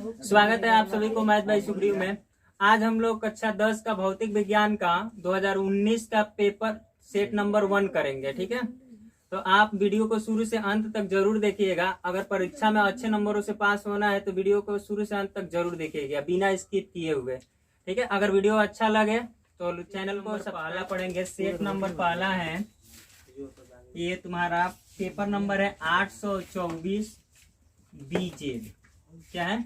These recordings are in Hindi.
स्वागत है आप सभी को मैथ बाई सुग्रीव में। आज हम लोग कक्षा 10 का भौतिक विज्ञान का 2019 का पेपर सेट नंबर 1 करेंगे। ठीक है, तो आप वीडियो को शुरू से अंत तक जरूर देखिएगा। अगर परीक्षा में अच्छे नंबरों से पास होना है तो वीडियो को शुरू से अंत तक जरूर देखिएगा, बिना स्किप किए हुए। ठीक है, अगर वीडियो अच्छा लगे तो चैनल को पहला पढ़ेंगे। सेट नंबर पहला है, ये तुम्हारा पेपर नंबर है 824 BZ। क्या है?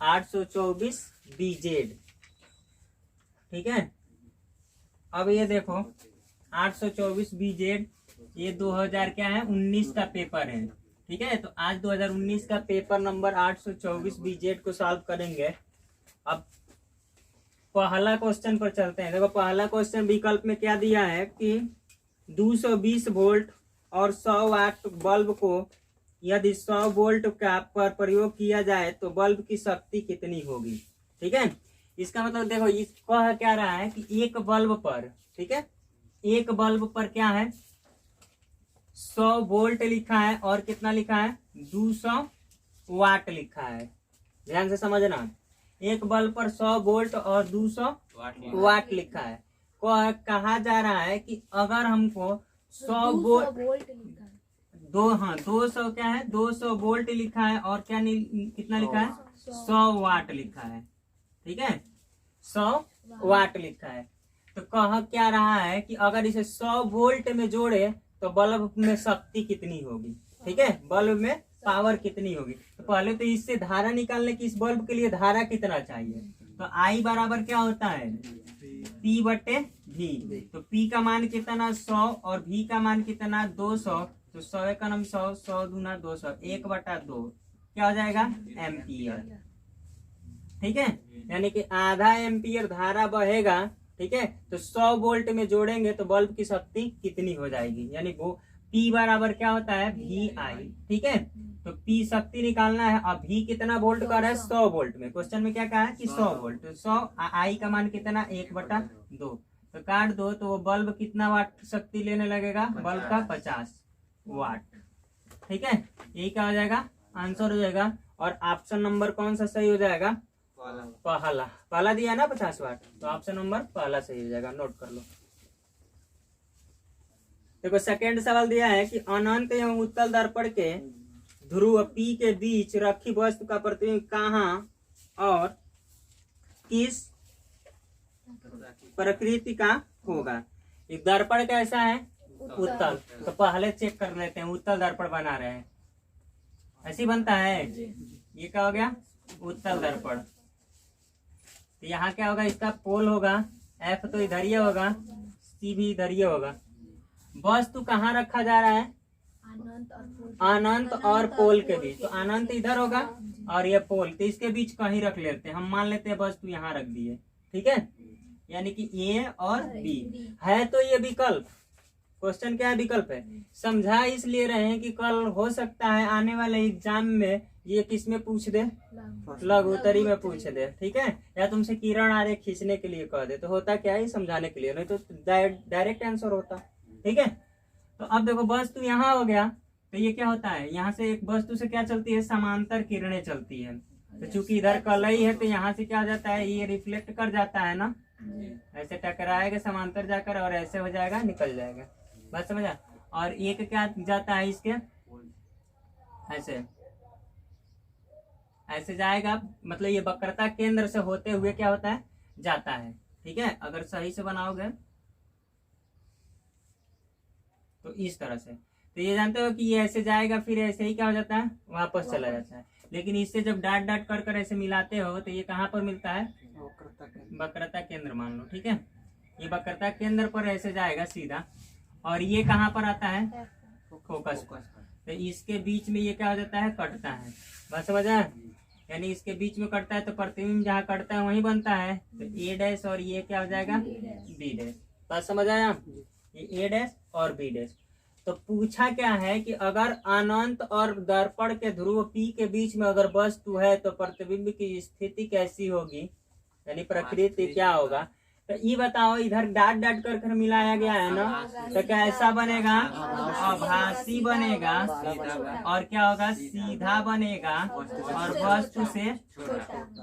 824 BZ। ठीक है, अब ये देखो 824 BZ, ये 2000 क्या है 19 का पेपर है। ठीक है, तो आज 2019 का पेपर नंबर 824 BZ को सॉल्व करेंगे। अब पहला क्वेश्चन पर चलते हैं। देखो पहला क्वेश्चन विकल्प में क्या दिया है कि 220 वोल्ट और 100 वाट बल्ब को यदि 100 वोल्ट का पर प्रयोग किया जाए तो बल्ब की शक्ति कितनी होगी। ठीक है, इसका मतलब देखो इस कह क्या रहा है कि एक बल्ब पर, ठीक है, एक बल्ब पर क्या है 100 वोल्ट लिखा है और कितना लिखा है 200 वाट लिखा है। ध्यान से समझना, एक बल्ब पर 100 वोल्ट और 200 वाट लिखा है। कहा जा रहा है कि अगर हमको 100 वोल्ट 200 क्या है 200 वोल्ट लिखा है और क्या कितना लिखा है 100 वाट लिखा है। ठीक है, 100 वाट लिखा है। तो कह क्या रहा है कि अगर इसे 100 वोल्ट में जोड़े तो बल्ब में शक्ति कितनी होगी। ठीक है, बल्ब में पावर कितनी होगी। तो पहले तो इससे धारा निकालने की, इस बल्ब के लिए धारा कितना चाहिए। तो I बराबर क्या होता है P बटे V। तो P का मान कितना 100 और V का मान कितना 200। तो 100 का नाम 100, 100 दूना 200, 1/2 क्या हो जाएगा एम्पियर। ठीक है, यानी कि आधा एम्पियर धारा बहेगा। ठीक है, तो 100 वोल्ट में जोड़ेंगे तो बल्ब की शक्ति कितनी हो जाएगी, यानी वो P बराबर क्या होता है VI। ठीक है, तो P शक्ति निकालना है। अब V कितना वोल्ट का रहा है 100 वोल्ट में। क्वेश्चन में क्या कहा है कि 100 वोल्ट। तो 100 I का मान कितना 1/2। तो काट दो तो वो बल्ब कितना वाट शक्ति लेने लगेगा, बल्ब का 50 वाट। ठीक है, यही क्या हो जाएगा आंसर हो जाएगा। और ऑप्शन नंबर कौन सा सही हो जाएगा, पहला दिया ना 50 वाट, तो ऑप्शन नंबर पहला सही हो जाएगा। नोट कर लो। देखो सेकेंड सवाल दिया है कि अनंत एवं उत्तल दर्पण के ध्रुव P के बीच रखी वस्तु का प्रतिबिंब कहाँ और किस प्रकृति का होगा। एक दर्पण कैसा है उत्तल। तो पहले चेक कर लेते हैं, उत्तल दर्पण बना रहे हैं, ऐसी बनता है। ये क्या हो गया उत्तल दर्पण। तो यहाँ क्या होगा, इसका पोल होगा F तो इधर ही होगा, C भी इधर ही होगा। वस्तु कहाँ रखा जा रहा है अनंत और पोल के बीच। तो अनंत इधर होगा और ये पोल, तो इसके बीच कहीं रख लेते हैं। हम मान लेते हैं वस्तु यहाँ रख दिए। ठीक है, यानी कि A और B है। तो ये विकल्प, क्वेश्चन क्या है विकल्प है। समझा इसलिए रहे हैं कि कल हो सकता है आने वाले एग्जाम में ये किस में पूछ दे, लघुत्तरी में पूछ दे। ठीक है, या तुमसे किरण आरेख खींचने के लिए कह दे। तो होता क्या है समझाने के लिए, नहीं तो डायरेक्ट आंसर होता। ठीक है, तो अब देखो वस्तु यहाँ हो गया। तो ये क्या होता है, यहाँ से एक वस्तु से क्या चलती है समांतर किरणें चलती है। तो चूंकि इधर कलई है तो यहाँ से क्या हो जाता है ये रिफ्लेक्ट कर जाता है ना, ऐसे टकराएगा समांतर जाकर और ऐसे हो जाएगा निकल जाएगा। बात समझा। और एक क्या जाता है इसके ऐसे ऐसे जाएगा, मतलब ये वक्रता केंद्र से होते हुए क्या होता है जाता है। ठीक है, अगर सही से बनाओगे तो इस तरह से। तो ये जानते हो कि ये ऐसे जाएगा फिर ऐसे ही क्या हो जाता है वापस चला जाता है। लेकिन इससे जब डाट डाट कर कर ऐसे मिलाते हो तो ये कहाँ पर मिलता है वक्रता केंद्र मान लो। ठीक है, ये वक्रता केंद्र पर ऐसे जाएगा सीधा और ये कहाँ पर आता है फोकस पर। तो इसके बीच में ये क्या हो जाता है कटता है। बस समझ आया, यानी इसके बीच में कटता है तो प्रतिबिंब जहाँ कटता है वहीं बनता है। तो A' और ये क्या हो जाएगा B'। बस समझ आया, ये A' और B'। तो पूछा क्या है कि अगर अनंत और दर्पण के ध्रुव P के बीच में अगर वस्तु है तो प्रतिबिंब की स्थिति कैसी होगी, यानी प्रकृति क्या होगा। तो ये बताओ, इधर डाट डाट कर मिलाया गया है ना, तो कैसा बनेगा? आभासी बनेगा। और क्या होगा? सीधा बनेगा और वस्तु से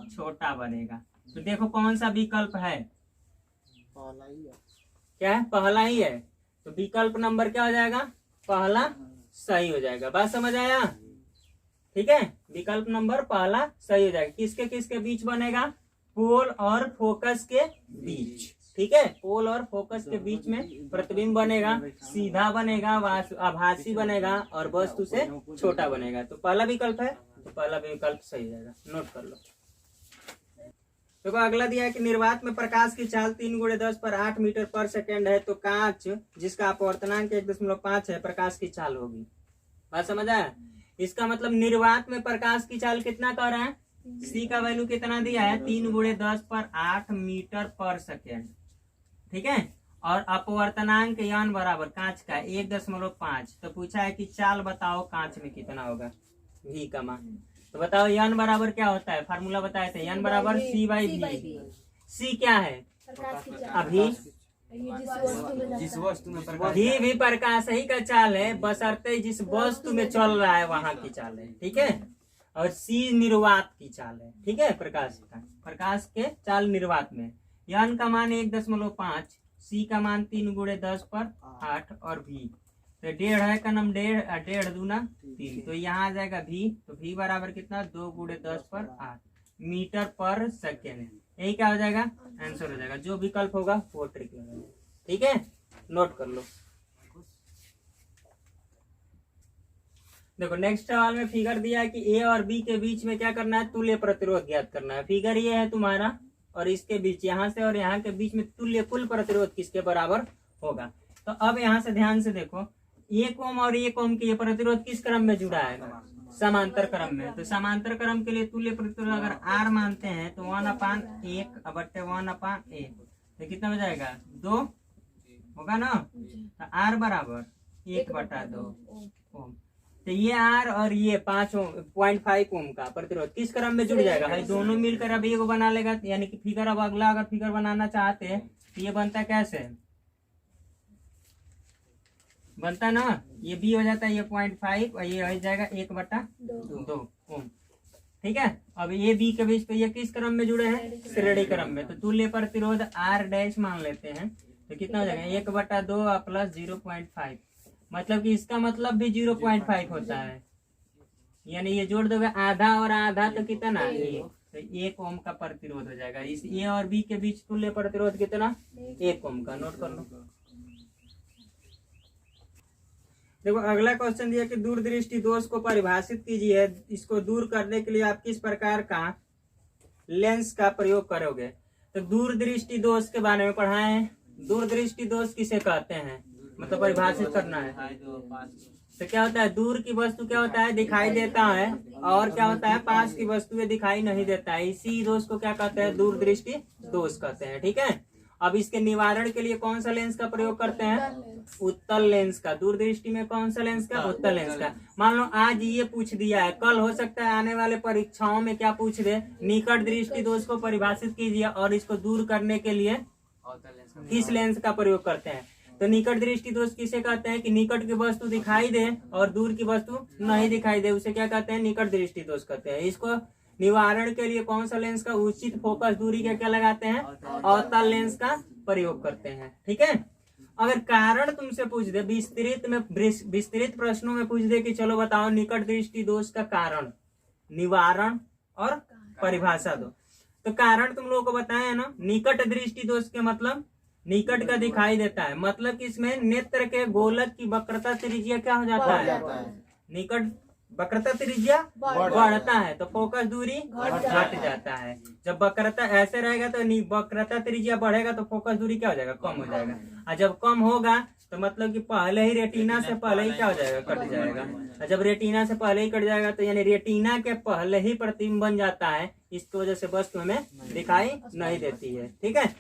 छोटा बनेगा। तो देखो कौन सा विकल्प है? क्या है? पहला ही है। तो विकल्प नंबर क्या हो जाएगा? पहला सही हो जाएगा। बात समझ आया? ठीक है, विकल्प नंबर पहला सही हो जाएगा। किसके किसके बीच बनेगा? पोल और फोकस के बीच। ठीक है, पोल और फोकस के बीच में प्रतिबिंब बनेगा, सीधा बनेगा, आभासी बनेगा और वस्तु से छोटा बनेगा। तो पहला विकल्प है, तो पहला विकल्प सही जाएगा। नोट कर लो। देखो अगला दिया है कि निर्वात में प्रकाश की चाल 3 × 10 पर 8 मीटर पर सेकेंड है, तो कांच जिसका अपवर्तनांक 1.5 है प्रकाश की चाल होगी। बात समझ आया? इसका मतलब निर्वात में प्रकाश की चाल कितना कर रहा है? सी का वैल्यू कितना दिया है? 3 × 10 पर 8 मीटर पर सेकेंड। ठीक है, और अपवर्तनांक यान बराबर कांच का 1.5। तो पूछा है कि चाल बताओ कांच में कितना होगा, v का मान। तो बताओ यान बराबर क्या होता है? फार्मूला बताए थे, यान बराबर c/v। c क्या है? अभी जिस वस्तु में प्रकाश, भी प्रकाश ही का चाल है, बशर्ते जिस वस्तु में चल रहा है वहां की चाल है। ठीक है, और सी निर्वात की चाल है। ठीक है, प्रकाश के चाल निर्वात में। यान का मान 1.5, सी का मान 3 × 10 पर 8 और भी तो 1.5 है का नाम 1.5 दूना 3। तो यहाँ आ जाएगा भी, तो भी बराबर कितना? 2 × 10 पर 8 मीटर पर सेकेंड। यही क्या हो जाएगा? आंसर हो जाएगा। जो विकल्प होगा वो ट्रिक लगाएगा। ठीक है, नोट कर लो। देखो नेक्स्ट सवाल में फिगर दिया है कि ए और बी के बीच में क्या करना है? तुल्य प्रतिरोध ज्ञात करना है। फिगर ये है तुम्हारा, और इसके बीच यहाँ से और यहाँ के बीच में तुल्य कुल प्रतिरोध किसके बराबर होगा। तो अब यहाँ से ध्यान से देखो, 1 ओम और 1 ओम के ये प्रतिरोध किस क्रम में जुड़ा है? समांतर क्रम में। तो समांतर क्रम के लिए तुल्य प्रतिरोध अगर R मानते हैं तो 1/1/1 तो कितना हो जाएगा? 2 होगा ना। तो R बराबर 1/2 ओम। तो ये R और ये 5.5 ओम का प्रतिरोध किस क्रम में जुड़ जाएगा भाई? दोनों मिलकर अब ये बना लेगा। यानी कि फिगर, अब अगला अगर फिगर बनाना चाहते हैं तो ये बनता कैसे? बनता ना, ये बी हो जाता है ये 0.5 और ये हो जाएगा 1/2 ओम। ठीक है, अब ये बी के बीच पे ये किस क्रम में जुड़े हैं? श्रेणी क्रम में। तो तुल्य प्रतिरोध R' मान लेते हैं, तो कितना हो जाएगा? 1/2 प्लस 0.5, मतलब कि इसका मतलब भी 0.5 होता है। यानी ये जोड़ दोगे आधा और आधा तो कितना? 1। तो 1 ओम का प्रतिरोध हो जाएगा। इस ए और बी के बीच तुल्य प्रतिरोध कितना? 1 ओम का। नोट कर लो। देखो अगला क्वेश्चन दिया कि दूरदृष्टि दोष को परिभाषित कीजिए। इसको दूर करने के लिए आप किस प्रकार का लेंस का प्रयोग करोगे? तो दूरदृष्टि दोष के बारे में पढ़ाए हैं। दूरदृष्टि दोष किसे कहते हैं, मतलब परिभाषित करना है। तो क्या होता है? दूर की वस्तु क्या होता है? दिखाई देता है, और क्या होता है? पास की वस्तु दिखाई नहीं देता है। इसी दोष को क्या कहते हैं? दूरदृष्टि दोष कहते हैं। ठीक है, अब इसके निवारण के लिए कौन सा लेंस का प्रयोग करते हैं? उत्तल लेंस का। दूरदृष्टि में कौन सा लेंस का? उत्तल लेंस का। मान लो आज ये पूछ दिया है, कल हो सकता है आने वाले परीक्षाओं में क्या पूछ दे? निकट दृष्टि दोष को परिभाषित कीजिए और इसको दूर करने के लिए किस लेंस का प्रयोग करते हैं। तो निकट दृष्टि दोष किसे कहते हैं? कि निकट की वस्तु दिखाई दे और दूर की वस्तु नहीं दिखाई दे, उसे क्या कहते हैं? निकट दृष्टि दोष कहते हैं। इसको निवारण के लिए कौन सा लेंस का उचित फोकस दूरी का क्या लगाते हैं? अवतल लेंस का प्रयोग करते हैं। ठीक है, अगर कारण तुमसे पूछ दे, विस्तृत प्रश्नों में पूछ दे कि चलो बताओ निकट दृष्टि दोष का कारण, निवारण और परिभाषा दो, तो कारण तुम लोगों को बताया है ना। निकट दृष्टि दोष के मतलब निकट का दिखाई देता है, मतलब कि इसमें नेत्र के गोलक की वक्रता त्रिज्या क्या हो जाता है? निकट वक्रता त्रिज्या बढ़ता है तो फोकस दूरी घट जाता है। जब वक्रता ऐसे रहेगा तो वक्रता त्रिज्या बढ़ेगा तो फोकस दूरी क्या हो जाएगा? कम हो जाएगा। और जब कम होगा तो मतलब कि पहले ही रेटिना से पहले ही क्या हो जाएगा? कट जाएगा। और जब रेटिना से पहले ही कट जाएगा तो यानी रेटिना के पहले ही प्रतिबिंब बन जाता है, इसकी वजह से वस्तु हमें दिखाई नहीं देती है। ठीक है,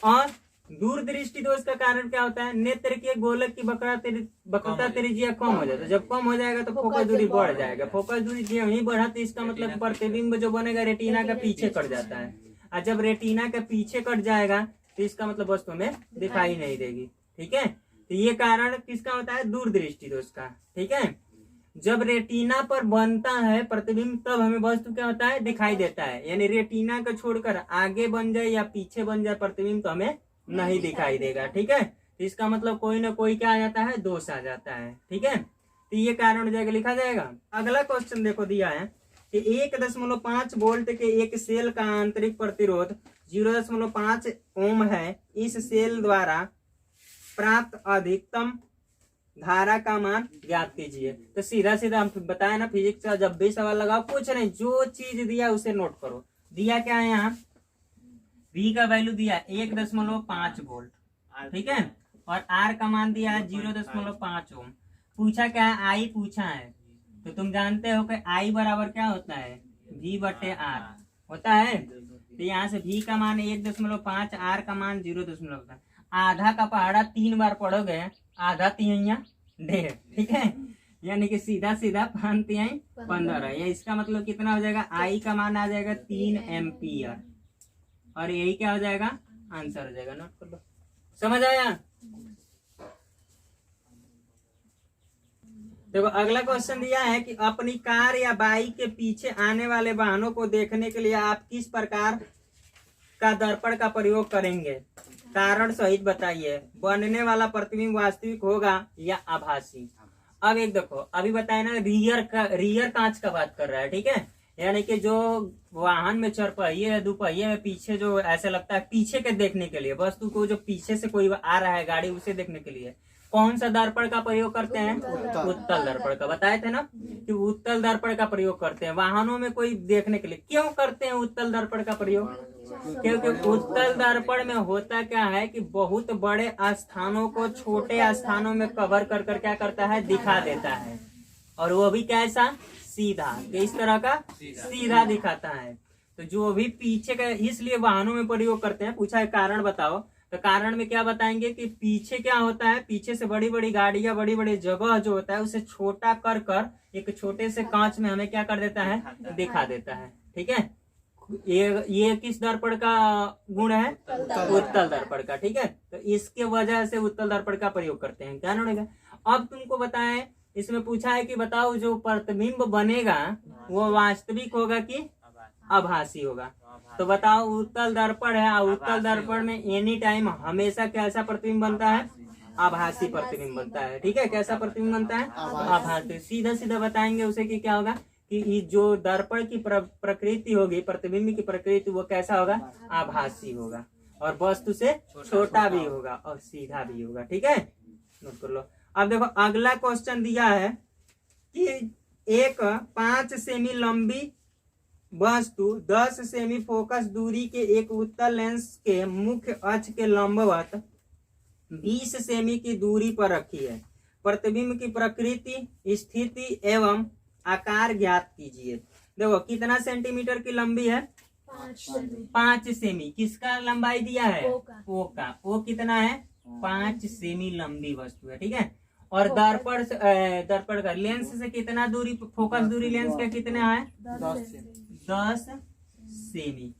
और दूरदृष्टि दोष का कारण क्या होता है? नेत्र के गोलक की वक्रता त्रिज्या कम हो जाता है। जब कम हो जाएगा तो फोकस दूरी बढ़ जाएगा। फोकस दूरी जब ही बढ़ा तो इसका मतलब प्रतिबिंब जो बनेगा रेटिना का पीछे कट जाता है। और जब रेटिना के पीछे कट जाएगा तो इसका मतलब वस्तु हमें दिखाई नहीं देगी। ठीक है, तो ये कारण किसका होता है, दूरदृष्टि दोष का। ठीक है, जब रेटिना पर बनता है प्रतिबिंब तब हमें वस्तु क्या होता है, दिखाई देता है। यानी रेटिना को छोड़कर आगे बन जाए या पीछे बन जाए प्रतिबिंब तो हमें नहीं दिखाई देगा। ठीक है, तो इसका मतलब कोई ना कोई क्या आ जाता है, दोष आ जाता है। ठीक है, तो ये कारण हो जाएगा, लिखा जाएगा। अगला क्वेश्चन देखो दिया है कि 1.5 वोल्ट के एक सेल का आंतरिक प्रतिरोध 0.5 ओम है। इस सेल द्वारा प्राप्त अधिकतम धारा का मान ज्ञात कीजिए। तो सीधा सीधा हम बताया ना फिजिक्स का, जब भी सवाल लगाओ कुछ नहीं, जो चीज दिया उसे नोट करो। दिया क्या है यहाँ, V का वैल्यू दिया 1.5 वोल्ट। ठीक है, और R का मान दिया है 0.5 ओम। पूछा क्या है, I पूछा है। तो तुम जानते हो कि I बराबर क्या होता है, V/R होता है। तो यहाँ से V का मान 1.5, R का मान 0.5। आधा का पहाड़ा 3 बार पढ़ोगे, आधा 3 ढेर। ठीक है, यानी कि सीधा सीधा 5 3 15। ये इसका मतलब कितना हो जाएगा, I का मान आ जाएगा 3 एम्पियर, और यही क्या हो जाएगा, आंसर हो जाएगा। नोट कर लो, समझ आया। देखो अगला क्वेश्चन दिया है कि अपनी कार या बाइक के पीछे आने वाले वाहनों को देखने के लिए आप किस प्रकार का दर्पण का प्रयोग करेंगे, कारण सहित बताइए। बनने वाला प्रतिबिंब वास्तविक होगा या आभासी। अब एक देखो, अभी बताया ना रियर कांच का बात कर रहा है। ठीक है, यानी कि जो वाहन में 4 पहिए या 2 पहिए में पीछे जो ऐसा लगता है पीछे के देखने के लिए, वस्तु को जो पीछे से कोई आ रहा है गाड़ी उसे देखने के लिए कौन सा दर्पण का प्रयोग करते हैं, उत्तल दर्पण का। बताए थे ना कि उत्तल दर्पण का प्रयोग करते हैं वाहनों में कोई देखने के लिए। क्यों करते हैं उत्तल दर्पण का प्रयोग, क्योंकि उत्तल दर्पण में होता क्या है कि बहुत बड़े स्थानों को छोटे स्थानों में कवर कर कर क्या करता है, दिखा देता है। और वो भी कैसा, सीधा, इस तरह का सीधा दिखाता है। तो जो भी पीछे का, इसलिए वाहनों में प्रयोग करते हैं। पूछा है कारण बताओ, तो कारण में क्या बताएंगे कि पीछे क्या होता है, पीछे से बड़ी बड़ी गाड़ियां, बड़ी बड़ी जगह जो होता है उसे छोटा कर कर एक छोटे से कांच में हमें क्या कर देता है, दिखा देता है। ठीक है, ये किस दर्पण का गुण है, उत्तल दर्पण का। ठीक है, तो इसके वजह से उत्तल दर्पण का प्रयोग करते हैं। क्या नोटेगा। अब तुमको बताएं, इसमें पूछा है कि बताओ जो प्रतिबिंब बनेगा वो वास्तविक होगा कि आभासी होगा। तो बताओ उत्तल दर्पण है, उत्तल दर्पण में एनी टाइम हमेशा कैसा प्रतिबिंब बनता है, आभासी प्रतिबिंब बनता है। ठीक है, कैसा प्रतिबिंब बनता है, आभासी। सीधा सीधा बताएंगे उसे कि क्या होगा कि जो दर्पण की प्रकृति होगी, प्रतिबिंब की प्रकृति, वो कैसा होगा, आभासी होगा, और वस्तु से छोटा भी होगा और सीधा भी होगा। ठीक है, नोट कर लो। अब देखो अगला क्वेश्चन दिया है कि एक 5 सेमी लंबी वस्तु 10 सेमी फोकस दूरी के एक उत्तल लेंस के मुख्य अक्ष के लंबवत 20 सेमी की दूरी पर रखी है। प्रतिबिंब की प्रकृति, स्थिति एवं आकार ज्ञात कीजिए। देखो कितना सेंटीमीटर की लंबी है, 5 सेमी। किसका लंबाई दिया है, ओ का। ओ कितना है, 5 सेमी लंबी वस्तु है। ठीक है, और दर्पण का लेंस से कितना दूरी, फोकस दूरी लेंस का कितना है, 10 सेमी।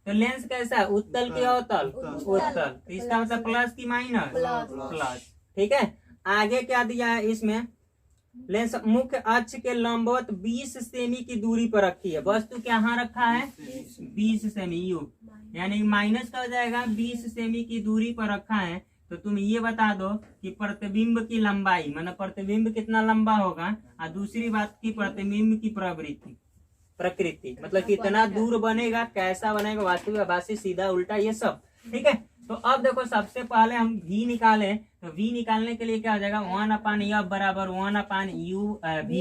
तो लेंस कैसा है, उत्तल की अवतल, उत्तल। तो इसका मतलब प्लस की माइनस, प्लस। ठीक है, आगे क्या दिया है इसमें, लेंस मुख्य अक्ष के लंबवत 20 सेमी की दूरी पर रखी है। वस्तु क्या रखा है, 20 सेमी, यू यानी माइनस का हो जाएगा, 20 सेमी की दूरी पर रखा है। तो तुम ये बता दो कि प्रतिबिंब की लंबाई, मतलब प्रतिबिंब कितना लंबा होगा, और दूसरी बात की प्रतिबिंब की प्रकृति मतलब कितना दूर बनेगा, कैसा बनेगा, वास्तविक, आभासी, सीधा, उल्टा, ये सब। ठीक है, तो अब देखो सबसे पहले हम V निकालें। तो V निकालने के लिए क्या हो जाएगा, 1/F बराबर 1/U V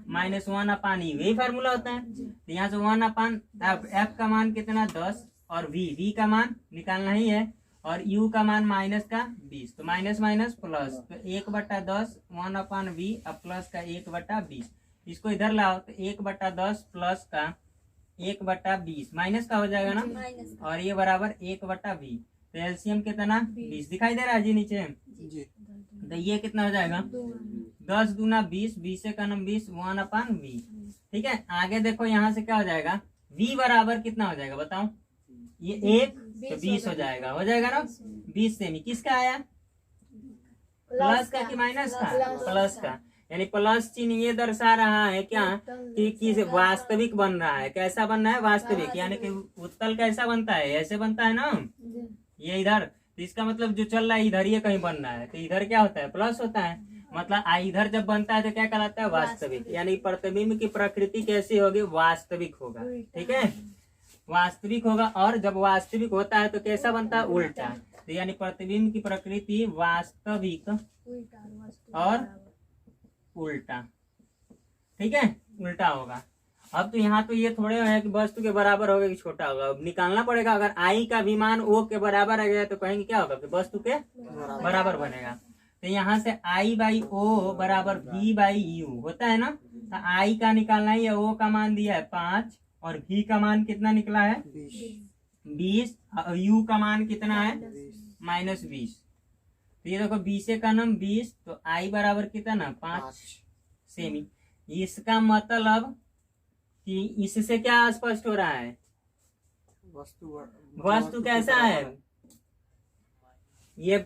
माइनस 1/E, वही फार्मूला होता है। तो यहाँ से 1/F का मान कितना, 10, और V का मान निकालना ही है, और U का मान माइनस का 20। तो माइनस माइनस प्लस, तो 1/10 1/V अब प्लस का 1/20। इसको इधर लाओ तो 1/10 प्लस का 1/20 माइनस का हो जाएगा ना, और ये बराबर 1/V। तो एलसीएम कितना, 20 दिखाई दे रहा है जी नीचे। तो ये कितना हो जाएगा, 10 दूना 20, 20 का नाम 20, 1/V। ठीक है, आगे देखो यहाँ से क्या हो जाएगा, V बराबर कितना हो जाएगा बताओ, ये 1 तो 20 हो जाएगा ना 20 सेमी। किसका आया? प्लस का कि माइनस का? प्लस का। यानी प्लस चिन्ह ये दर्शा रहा है क्या कि वास्तविक बन रहा है। कैसा बन रहा है? वास्तविक। यानी कि उत्तल कैसा बनता है? ऐसे बनता है ना, ये इधर। तो इसका मतलब जो चल रहा है इधर ये कहीं बन रहा है, तो इधर क्या होता है? प्लस होता है। मतलब इधर जब बनता है तो क्या कहलाता है? वास्तविक। यानी प्रतिबिंब की प्रकृति कैसी होगी? वास्तविक होगा। ठीक है, वास्तविक होगा। और जब वास्तविक होता है तो कैसा बनता है? उल्टा। तो यानी प्रतिबिंब की प्रकृति वास्तविक और उल्टा। ठीक है, उल्टा होगा। अब तो यहाँ तो ये थोड़े है कि वस्तु के बराबर होगा कि छोटा होगा, अब निकालना पड़ेगा। अगर आई का विमान ओ के बराबर आ गया तो कहेंगे क्या होगा कि वस्तु के बराबर बनेगा। तो यहाँ से आई बाई ओ बराबर वी बाई यू होता है ना। तो आई का निकालना है, ओ का मान दिया है 5 और वी का मान कितना निकला है? 20। यू का मान कितना है? -20। तो ये देखो 20 का नाम 20, तो आई बराबर कितना? 5 सेमी। इसका मतलब कि इससे क्या स्पष्ट हो रहा है? वस्तु कैसा है? ये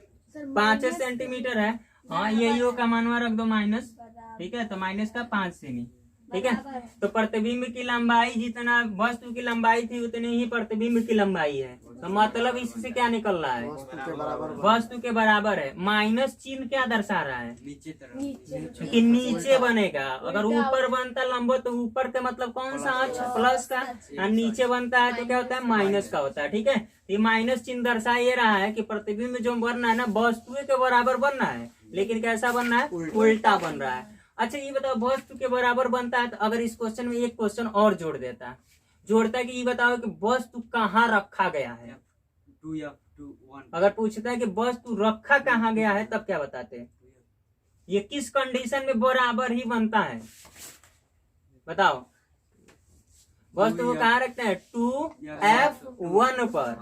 5 सेंटीमीटर है। हाँ, ये यू का मानवा रख दो माइनस। ठीक है, तो माइनस का 5 सेमी। ठीक है, तो प्रतिबिंब की लंबाई जितना वस्तु की लंबाई थी उतनी ही प्रतिबिंब की लंबाई है। तो मतलब इससे क्या निकल रहा है? वस्तु के बराबर है। माइनस चिन्ह क्या दर्शा रहा है? कि नीचे बनेगा। अगर ऊपर बनता लंबो तो ऊपर का मतलब कौन सा अक्ष? प्लस का। और नीचे बनता है तो क्या होता है? माइनस का होता है। ठीक है, ये माइनस चिन्ह दर्शा ये रहा है कि प्रतिबिंब जो बनना है ना वस्तु के बराबर बनना है, लेकिन कैसा बनना है? उल्टा बन रहा है। अच्छा ये बताओ, वस्तु के बराबर बनता है तो अगर इस क्वेश्चन में एक क्वेश्चन और जोड़ता है कि ये बताओ कि वस्तु कहाँ रखा गया है। अगर पूछता है कि वस्तु रखा कहाँ गया है तब क्या बताते हैं? ये किस कंडीशन में बराबर ही बनता है? बताओ, वस्तु को कहाँ रखते हैं? 2F1 पर।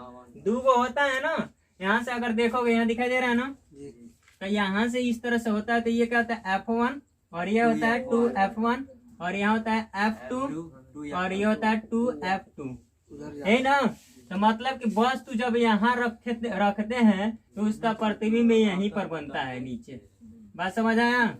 2 को होता है ना, यहाँ से अगर देखोगे यहाँ दिखाई दे रहा है ना, तो यहाँ से इस तरह से होता है। तो ये क्या होता है? F1 और ये होता है 2F1 और यहाँ होता है F2 और ये होता है 2F2 है ना। तो मतलब कि वस्तु जब यहाँ रखते हैं तो उसका प्रतिबिंब यहीं पर बनता है नीचे। बात समझ आया?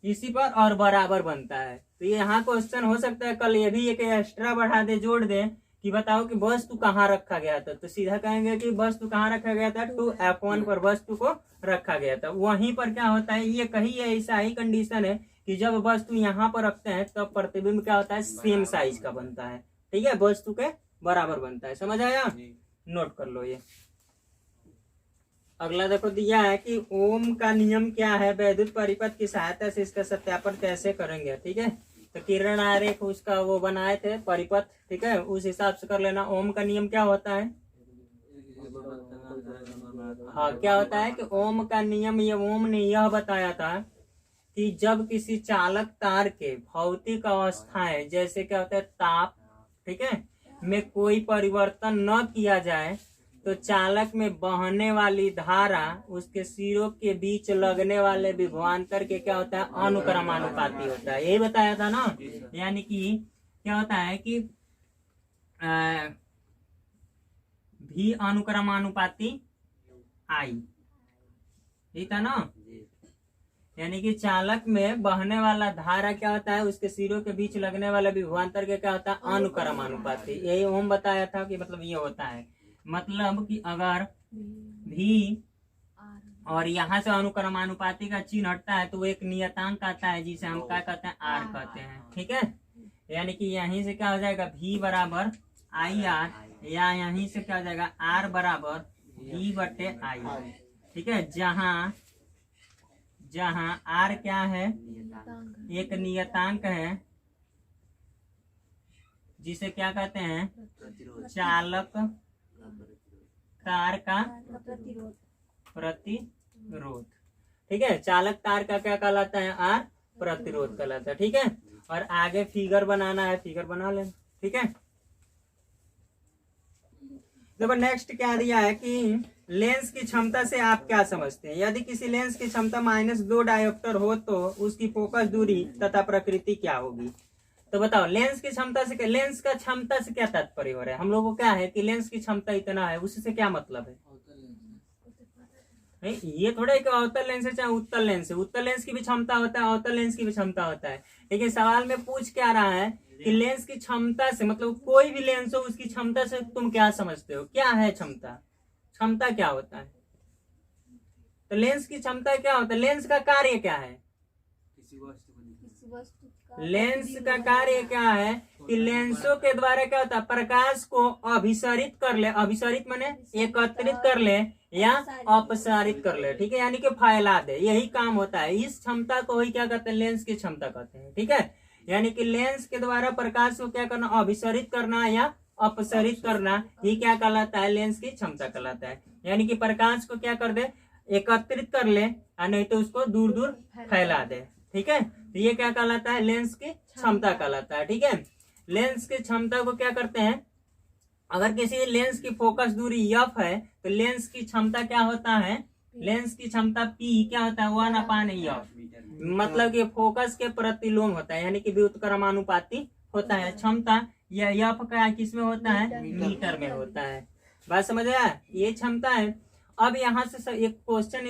इसी पर और बराबर बनता है। तो यहाँ क्वेश्चन हो सकता है कल ये भी एक एक्स्ट्रा बढ़ा दे, जोड़ दे कि बताओ कि वस्तु कहाँ रखा गया था। तो सीधा कहेंगे कि वस्तु कहाँ रखा गया था? 2F1 पर वस्तु को रखा गया था। वहीं पर क्या होता है? ये कहीं ऐसा ही कंडीशन है कि जब वस्तु यहाँ पर रखते हैं तब प्रतिबिंब क्या होता है? सेम साइज का बनता है। ठीक है, वस्तु के बराबर बनता है। समझ आया? नोट कर लो ये। अगला देखो दिया है कि ओम का नियम क्या है, वैद्युत परिपथ की सहायता से इसका सत्यापन कैसे करेंगे। ठीक है, तो किरण आरेख उसका वो बनाए थे परिपथ। ठीक है, उस हिसाब से कर लेना। ओम का नियम क्या होता है? हाँ, क्या होता है कि ओम का नियम, ये ओम ने यह बताया था कि जब किसी चालक तार के भौतिक अवस्थाएं जैसे क्या होता है? ताप, ठीक है, में कोई परिवर्तन न किया जाए तो चालक में बहने वाली धारा उसके सिरों के बीच लगने वाले विभवांतर के क्या होता है? अनुक्रमानुपाती होता है। यही बताया था ना। यानी कि क्या होता है कि भी अनुक्रमानुपाती आई, ठीक है ना। यानी कि चालक में बहने वाला धारा क्या होता है? उसके सिरों के बीच लगने वाला विभवांतर के क्या होता है? अनुक्रमानुपाती। यही ओम बताया था कि मतलब ये होता है। मतलब कि अगर भी और यहाँ से अनुक्रमानुपाती का चिन्ह हटता है तो वो एक नियतांक आता है जिसे हम क्या कहते हैं? आर कहते हैं। ठीक है, यानी कि यहीं से क्या हो जाएगा? भी बराबर IR, या यहीं से क्या हो जाएगा? आर बराबर V/I। ठीक है, जहाँ आर क्या है? एक नियतांक है जिसे क्या कहते हैं? चालक तार का प्रतिरोध। ठीक है, चालक तार का क्या कहलाता है? आर प्रतिरोध कहलाता है। ठीक है, और आगे फिगर बनाना है, फिगर बना लेना। ठीक है, देखो नेक्स्ट क्या दिया है कि लेंस की क्षमता से आप क्या समझते हैं? यदि किसी लेंस की क्षमता -2 डायोप्टर हो तो उसकी फोकस दूरी तथा प्रकृति क्या होगी? तो बताओ लेंस की क्षमता से, लेंस का क्षमता से क्या तात्पर्य हो रहा है? हम लोगों को क्या है कि लेंस की क्षमता इतना है, उससे क्या मतलब है? नहीं, ये थोड़ा एक अवतल लेंस है चाहे उत्तल लेंस है, उत्तल लेंस की भी क्षमता होता है, अवतल लेंस की भी क्षमता होता है। लेकिन सवाल में पूछ क्या रहा है कि लेंस की क्षमता से, मतलब कोई भी लेंस हो उसकी क्षमता से तुम क्या समझते हो, क्या है क्षमता? क्षमता क्या होता है? तो लेंस की क्षमता क्या होता है? लेंस का कार्य क्या है? लेंस का कार्य क्या है कि लेंसों के द्वारा क्या होता है, प्रकाश को अभिसारित कर ले, अभिसारित माने एकत्रित कर ले या अपसारित कर ले, ठीक है, यानी कि फैला दे, यही काम होता है। इस क्षमता को ही क्या कहते हैं? लेंस की क्षमता कहते हैं, ठीक है। यानी कि लेंस के द्वारा प्रकाश को क्या करना, अभिसारित करना या अपसारित करना, ये क्या कहलाता है? लेंस की क्षमता कहलाता है। यानी कि प्रकाश को क्या कर दे, एकत्रित कर ले, और नहीं तो उसको दूर दूर फैला दे, ठीक है। तो ये क्या कहलाता है? लेंस की क्षमता कहलाता है, ठीक है। लेंस की क्षमता को क्या करते हैं, अगर किसी लेंस की फोकस दूरी f है तो लेंस की क्षमता क्या होता है? लेंस की क्षमता p क्या होता है? 1/f, मतलब कि फोकस के प्रतिलोम होता है, यानी कि व्युत्क्रमानुपाती होता है। क्षमता यह f का किस में होता है? मीटर में होता है। बात समझ आया? ये क्षमता है। अब यहाँ से एक क्वेश्चन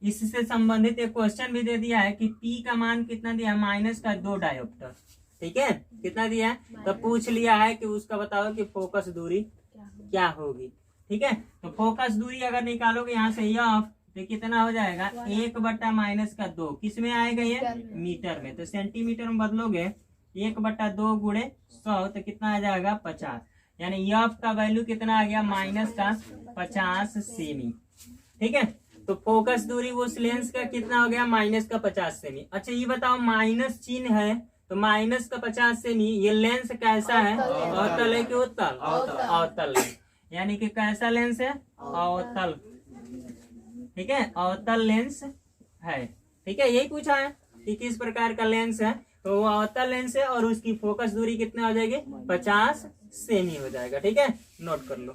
इससे संबंधित एक क्वेश्चन भी दे दिया है कि P का मान कितना दिया है? -2 डायोप्टर, ठीक है। कितना दिया है? तो पूछ लिया है कि उसका बताओ कि फोकस दूरी क्या होगी, ठीक है। तो फोकस दूरी अगर निकालोगे यहाँ से यह, तो कितना हो जाएगा? 1/-2 किस में आएगा? ये मीटर में। तो सेंटीमीटर में बदलोगे 1/2 × 100 तो कितना आ जाएगा? 50, यानी यफ का वैल्यू कितना आ गया? -50 सेमी, ठीक है। तो फोकस दूरी उस लेंस का कितना हो गया? -50 सेमी। अच्छा ये बताओ, माइनस चिन्ह है तो -50 सेमी, ये लेंस कैसा है? अवतल है कि उत्तल? अवतल है, यानी कि कैसा लेंस है? अवतल, ठीक है, अवतल लेंस है, ठीक है। यही पूछा है कि किस प्रकार का लेंस है, तो वो अवतल लेंस है और उसकी फोकस दूरी कितना हो जाएगी? 50 सेमी हो जाएगा, ठीक है। नोट कर लो।